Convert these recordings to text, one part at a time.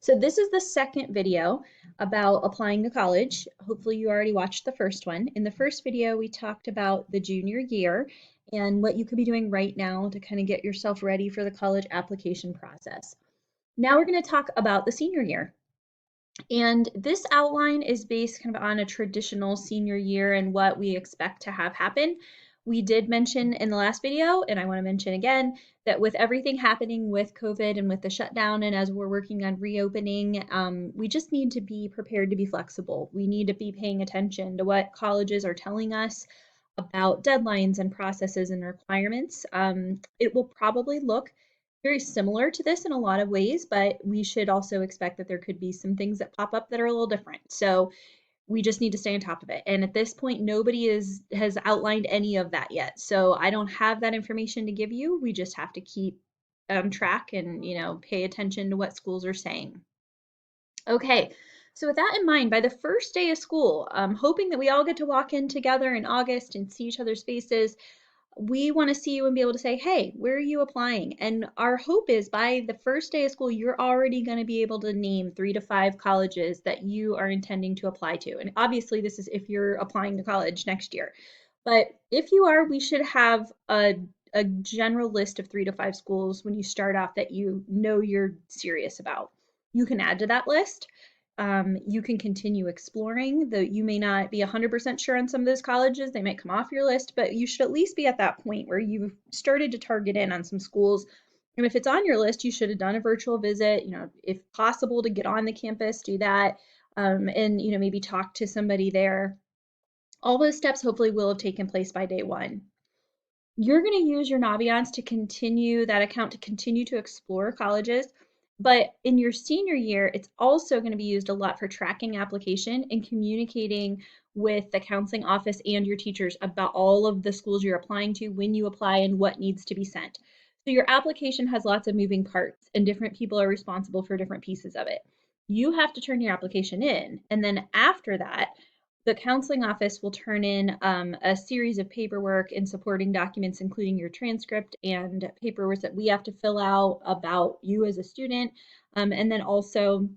So this is the second video about applying to college. Hopefully you already watched the first one. In the first video, we talked about the junior year and what you could be doing right now to kind of get yourself ready for the college application process. Now we're going to talk about the senior year. And this outline is based kind of on a traditional senior year and what we expect to have happen. We did mention in the last video, and I want to mention again, that with everything happening with COVID and with the shutdown, and as we're working on reopening, we just need to be prepared to be flexible. We need to be paying attention to what colleges are telling us about deadlines and processes and requirements. It will probably look very similar to this in a lot of ways, but we should also expect that there could be some things that pop up that are a little different. So we just need to stay on top of it. And at this point, nobody has outlined any of that yet. So I don't have that information to give you. We just have to keep track and pay attention to what schools are saying. Okay, so with that in mind, by the first day of school, I'm hoping that we all get to walk in together in August and see each other's faces. We want to see you and be able to say, hey, where are you applying? And our hope is by the first day of school, you're already going to be able to name 3 to 5 colleges that you are intending to apply to. And obviously, this is if you're applying to college next year. But if you are, we should have a general list of 3 to 5 schools when you start off that you know you're serious about. You can add to that list. You can continue exploring, though you may not be 100% sure on some of those colleges. They might come off your list, but you should at least be at that point where you've started to target in on some schools. And if it's on your list, you should have done a virtual visit, if possible to get on the campus, do that. And maybe talk to somebody there. All those steps hopefully will have taken place by day one. You're going to use your Naviance to continue that account to continue to explore colleges. But in your senior year, it's also going to be used a lot for tracking application and communicating with the counseling office and your teachers about all of the schools you're applying to, when you apply, and what needs to be sent. So your application has lots of moving parts, and different people are responsible for different pieces of it. You have to turn your application in, and then after that, the counseling office will turn in a series of paperwork and supporting documents, including your transcript and paperwork that we have to fill out about you as a student. And then also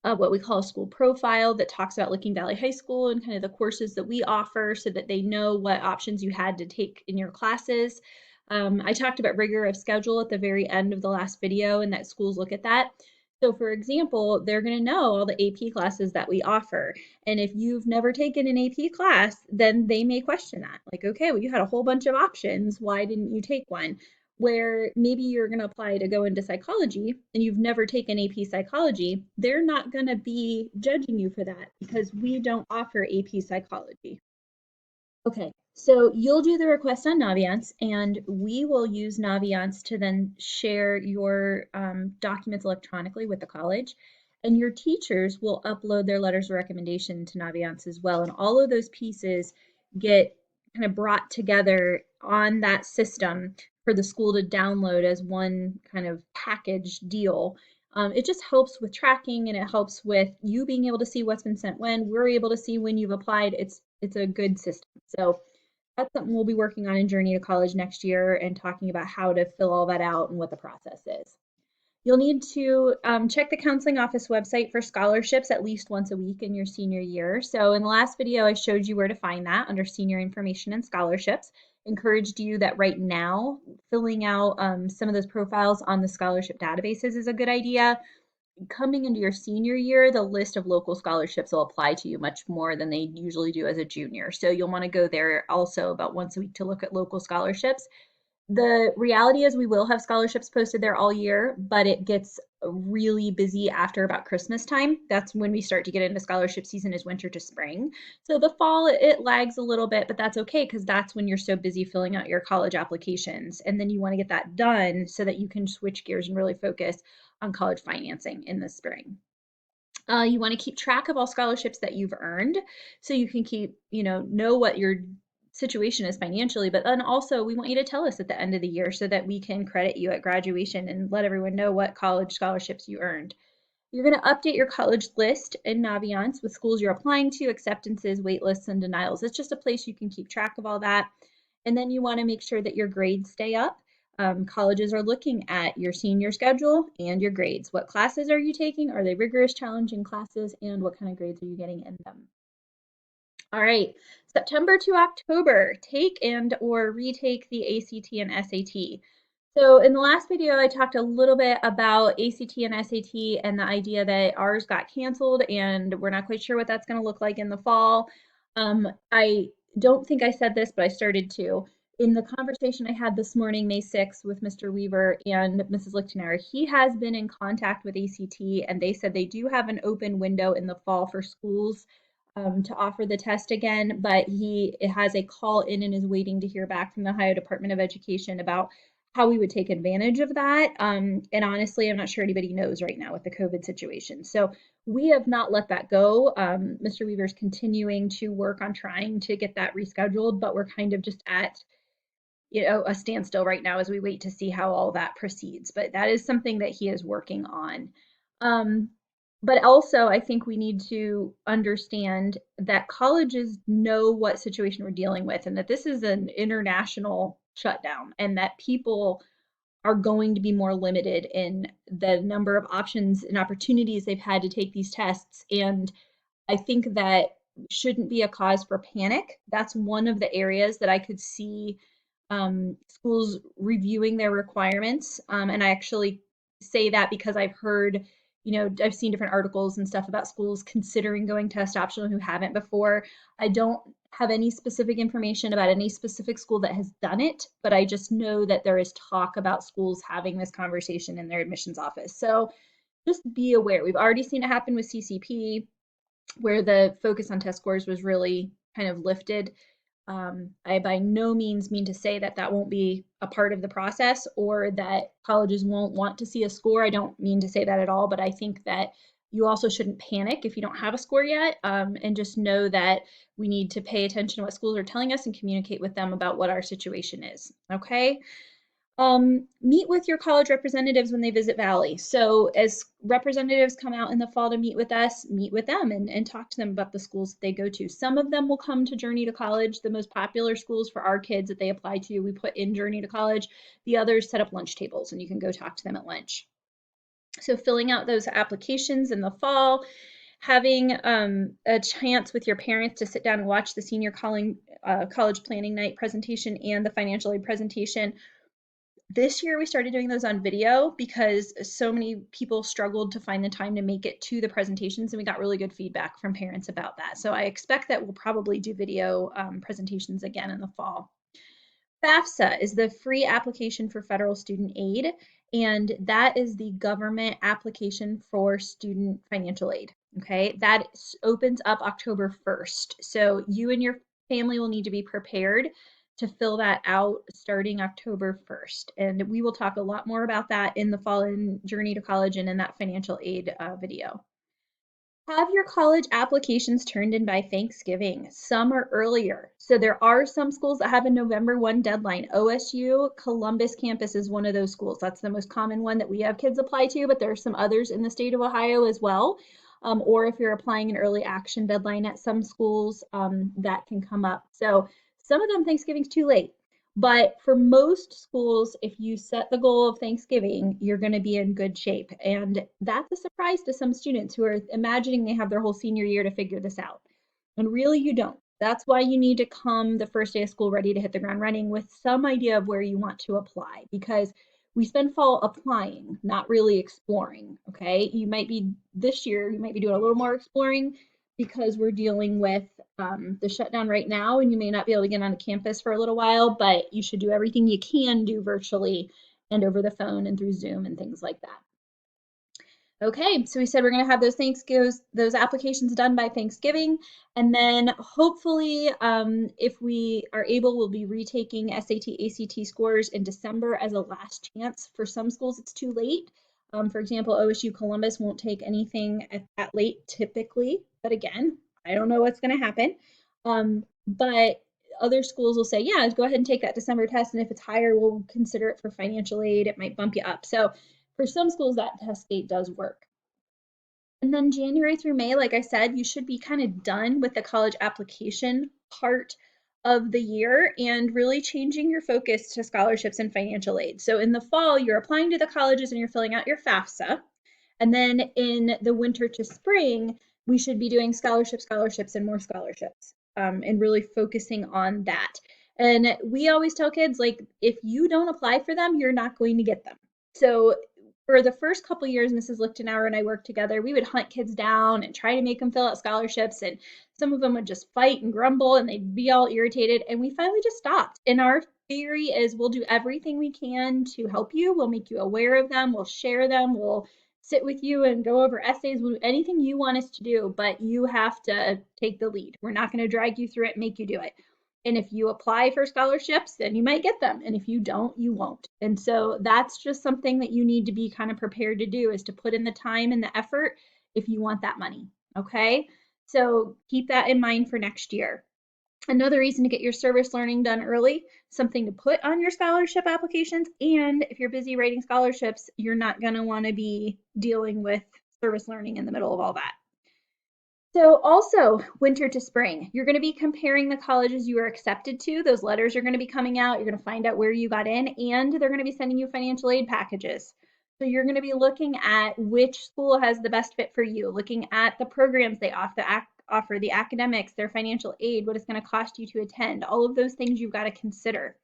what we call a school profile that talks about Licking Valley High School and kind of the courses that we offer so that they know what options you had to take in your classes. I talked about rigor of schedule at the very end of the last video and that schools look at that. So for example, they're going to know all the AP classes that we offer. And if you've never taken an AP class, then they may question that. Like, okay, well, you had a whole bunch of options. Why didn't you take one? Where maybe you're going to apply to go into psychology and you've never taken AP psychology, they're not going to be judging you for that because we don't offer AP psychology. Okay, so you'll do the request on Naviance, and we will use Naviance to then share your documents electronically with the college. And your teachers will upload their letters of recommendation to Naviance as well. And all of those pieces get kind of brought together on that system for the school to download as one kind of package deal. It just helps with tracking and it helps with you being able to see what's been sent when. We're able to see when you've applied. It's a good system. So that's something we'll be working on in Journey to College next year and talking about how to fill all that out and what the process is. You'll need to check the counseling office website for scholarships at least once a week in your senior year. So in the last video, I showed you where to find that under senior information and scholarships. Encouraged you that right now, filling out some of those profiles on the scholarship databases is a good idea. Coming into your senior year, the list of local scholarships will apply to you much more than they usually do as a junior. So you'll want to go there also about once a week to look at local scholarships. The reality is we will have scholarships posted there all year, but it gets really busy after about Christmas time. That's when we start to get into scholarship season, is winter to spring. So the fall, it lags a little bit, but that's okay because that's when you're so busy filling out your college applications. And then you want to get that done so that you can switch gears and really focus on college financing in the spring. You want to keep track of all scholarships that you've earned so you can keep, know what your situation is financially, but then also we want you to tell us at the end of the year so that we can credit you at graduation and let everyone know what college scholarships you earned. You're going to update your college list in Naviance with schools you're applying to, acceptances, waitlists, and denials. It's just a place you can keep track of all that. And then you want to make sure that your grades stay up. Colleges are looking at your senior schedule and your grades. What classes are you taking? Are they rigorous, challenging classes? And what kind of grades are you getting in them? All right, September to October, take and or retake the ACT and SAT. So in the last video, I talked a little bit about ACT and SAT and the idea that ours got canceled and we're not quite sure what that's going to look like in the fall. I don't think I said this, but I started to. In the conversation I had this morning, May 6th, with Mr. Weaver and Mrs. Lichtenauer, he has been in contact with ACT and they said they do have an open window in the fall for schools to offer the test again, but he has a call in and is waiting to hear back from the Ohio Department of Education about how we would take advantage of that. And honestly, I'm not sure anybody knows right now with the COVID situation. So we have not let that go. Mr. Weaver's continuing to work on trying to get that rescheduled, but we're kind of just at a standstill right now as we wait to see how all that proceeds. But that is something that he is working on. But also, I think we need to understand that colleges know what situation we're dealing with and that this is an international shutdown and that people are going to be more limited in the number of options and opportunities they've had to take these tests. And I think that shouldn't be a cause for panic. That's one of the areas that I could see schools reviewing their requirements. And I actually say that because I've heard, I've seen different articles and stuff about schools considering going test optional who haven't before. I don't have any specific information about any specific school that has done it, but I just know that there is talk about schools having this conversation in their admissions office. So just be aware. We've already seen it happen with CCP, where the focus on test scores was really kind of lifted. I by no means mean to say that that won't be a part of the process or that colleges won't want to see a score. I don't mean to say that at all, but I think that you also shouldn't panic if you don't have a score yet, and just know that we need to pay attention to what schools are telling us and communicate with them about what our situation is. Okay. Meet with your college representatives when they visit Valley. So as representatives come out in the fall to meet with us, meet with them and talk to them about the schools that they go to. Some of them will come to Journey to College, the most popular schools for our kids that they apply to, we put in Journey to College. The others set up lunch tables and you can go talk to them at lunch. So filling out those applications in the fall, having a chance with your parents to sit down and watch the senior college planning night presentation and the financial aid presentation. This year we started doing those on video because so many people struggled to find the time to make it to the presentations, and we got really good feedback from parents about that. So I expect that we'll probably do video presentations again in the fall. FAFSA is the free application for federal student aid, and that is the government application for student financial aid. Okay, that opens up October 1st. So you and your family will need to be prepared to fill that out starting October 1st. And we will talk a lot more about that in the fall in Journey to College and in that financial aid video. Have your college applications turned in by Thanksgiving. Some are earlier. So there are some schools that have a November 1 deadline. OSU Columbus campus is one of those schools. That's the most common one that we have kids apply to, but there are some others in the state of Ohio as well. Or if you're applying an early action deadline at some schools, that can come up. So some of them Thanksgiving's too late. But for most schools, if you set the goal of Thanksgiving, you're going to be in good shape. And that's a surprise to some students who are imagining they have their whole senior year to figure this out. And really, you don't. That's why you need to come the first day of school ready to hit the ground running with some idea of where you want to apply, because we spend fall applying, not really exploring. Okay. You might be this year, you might be doing a little more exploring because we're dealing with the shutdown right now, and you may not be able to get on a campus for a little while, but you should do everything you can do virtually and over the phone and through Zoom and things like that. Okay, so we said we're going to have those applications done by Thanksgiving, and then hopefully, if we are able, we'll be retaking SAT, ACT scores in December as a last chance. For some schools, it's too late. For example, OSU Columbus won't take anything at late typically, but again, I don't know what's going to happen. But other schools will say, yeah, go ahead and take that December test, and if it's higher, we'll consider it for financial aid. It might bump you up. So for some schools, that test date does work. And then January through May, like I said, you should be kind of done with the college application part of the year and really changing your focus to scholarships and financial aid. So in the fall, you're applying to the colleges and you're filling out your FAFSA. And then in the winter to spring, we should be doing scholarships, and more scholarships, and really focusing on that. And we always tell kids, like, if you don't apply for them, you're not going to get them. So for the first couple years, Mrs. Lichtenauer and I worked together, we would hunt kids down and try to make them fill out scholarships. And some of them would just fight and grumble and they'd be all irritated. And we finally just stopped. And our theory is we'll do everything we can to help you. We'll make you aware of them. We'll share them. We'll sit with you and go over essays. We'll do anything you want us to do, but you have to take the lead. We're not going to drag you through it and make you do it. And if you apply for scholarships, then you might get them. And if you don't, you won't. And so that's just something that you need to be kind of prepared to do, is to put in the time and the effort if you want that money. Okay. So keep that in mind for next year. Another reason to get your service learning done early, something to put on your scholarship applications. And if you're busy writing scholarships, you're not going to want to be dealing with service learning in the middle of all that. So also winter to spring, you're going to be comparing the colleges you are accepted to. Those letters are going to be coming out. You're going to find out where you got in, and they're going to be sending you financial aid packages. So you're going to be looking at which school has the best fit for you, looking at the programs they offer, the academics, their financial aid, what it's going to cost you to attend. All of those things you've got to consider.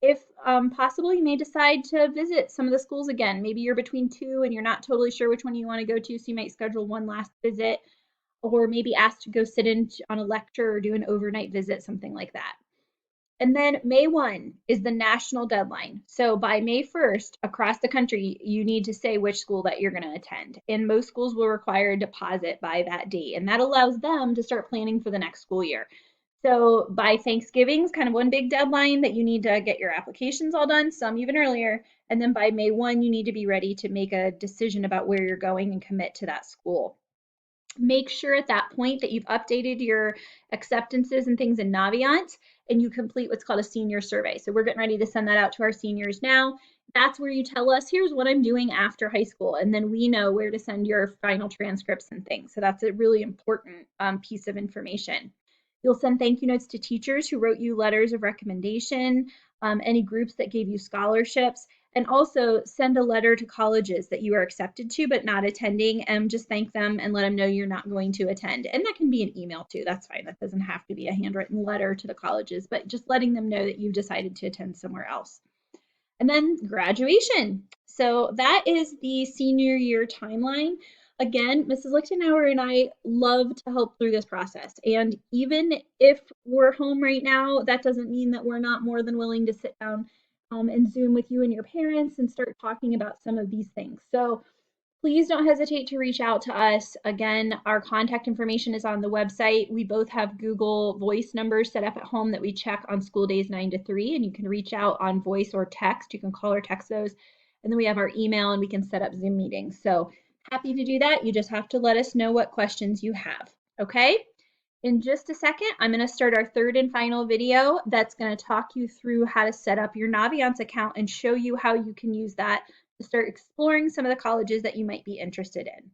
If possible, you may decide to visit some of the schools again. Maybe you're between two and you're not totally sure which one you want to go to, so you might schedule one last visit, or maybe ask to go sit in on a lecture or do an overnight visit, something like that. And then May 1 is the national deadline. So by May 1st, across the country, you need to say which school that you're going to attend. And most schools will require a deposit by that date. And that allows them to start planning for the next school year. So by Thanksgiving is kind of one big deadline that you need to get your applications all done, some even earlier. And then by May 1, you need to be ready to make a decision about where you're going and commit to that school. Make sure at that point that you've updated your acceptances and things in Navient, and you complete what's called a senior survey. So we're getting ready to send that out to our seniors now. That's where you tell us, here's what I'm doing after high school. And then we know where to send your final transcripts and things. So that's a really important piece of information. You'll send thank you notes to teachers who wrote you letters of recommendation, any groups that gave you scholarships, and also send a letter to colleges that you are accepted to but not attending, and just thank them and let them know you're not going to attend. And that can be an email too. That's fine. That doesn't have to be a handwritten letter to the colleges, but just letting them know that you've decided to attend somewhere else. And then graduation. So that is the senior year timeline. Again, Mrs. Lichtenauer and I love to help through this process. And even if we're home right now, that doesn't mean that we're not more than willing to sit down and Zoom with you and your parents and start talking about some of these things. So please don't hesitate to reach out to us. Again, our contact information is on the website. We both have Google Voice numbers set up at home that we check on school days 9 to 3, and you can reach out on voice or text. You can call or text those. And then we have our email, and we can set up Zoom meetings. So happy to do that. You just have to let us know what questions you have. Okay? In just a second, I'm going to start our third and final video that's going to talk you through how to set up your Naviance account and show you how you can use that to start exploring some of the colleges that you might be interested in.